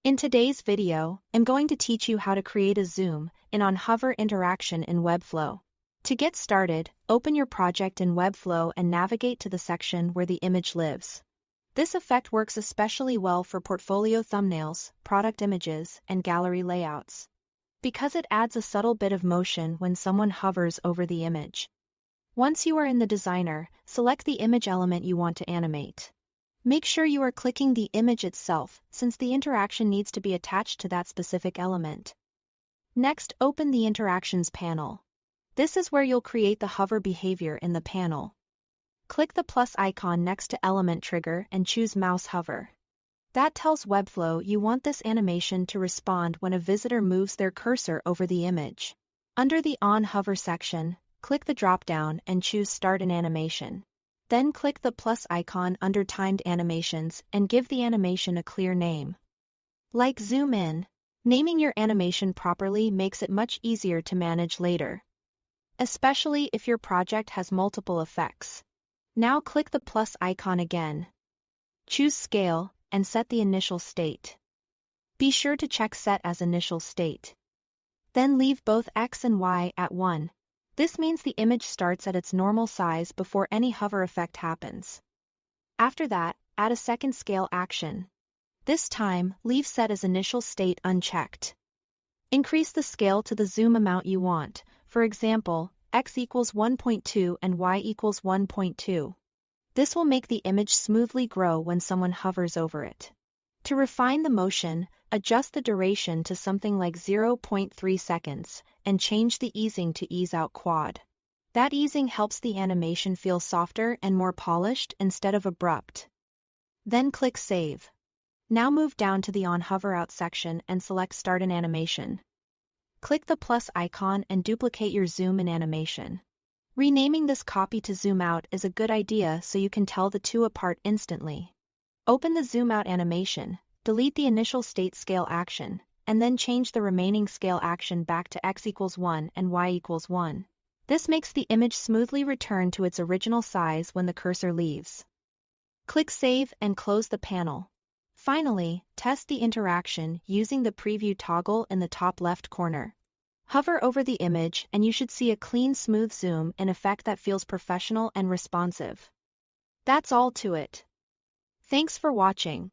In today's video, I'm going to teach you how to create a zoom in on hover interaction in Webflow. To get started, open your project in Webflow and navigate to the section where the image lives. This effect works especially well for portfolio thumbnails, product images, and gallery layouts, because it adds a subtle bit of motion when someone hovers over the image. Once you are in the designer, select the image element you want to animate. Make sure you are clicking the image itself, since the interaction needs to be attached to that specific element. Next, open the Interactions panel. This is where you'll create the hover behavior in the panel. Click the plus icon next to Element Trigger and choose Mouse Hover. That tells Webflow you want this animation to respond when a visitor moves their cursor over the image. Under the On Hover section, click the drop-down and choose Start an Animation. Then click the plus icon under Timed Animations and give the animation a clear name. Like Zoom In, naming your animation properly makes it much easier to manage later, especially if your project has multiple effects. Now click the plus icon again. Choose Scale and set the initial state. Be sure to check Set as Initial State. Then leave both X and Y at 1. This means the image starts at its normal size before any hover effect happens. After that, add a second scale action. This time, leave Set as Initial State unchecked. Increase the scale to the zoom amount you want, for example, X equals 1.2 and Y equals 1.2. This will make the image smoothly grow when someone hovers over it. To refine the motion, adjust the duration to something like 0.3 seconds, and change the easing to ease out quad. That easing helps the animation feel softer and more polished instead of abrupt. Then click Save. Now move down to the On Hover Out section and select Start an Animation. Click the plus icon and duplicate your Zoom In animation. Renaming this copy to Zoom Out is a good idea so you can tell the two apart instantly. Open the Zoom Out animation, delete the initial state scale action, and then change the remaining scale action back to X equals 1 and Y equals 1. This makes the image smoothly return to its original size when the cursor leaves. Click Save and close the panel. Finally, test the interaction using the preview toggle in the top left corner. Hover over the image and you should see a clean, smooth zoom in effect that feels professional and responsive. That's all to it. Thanks for watching.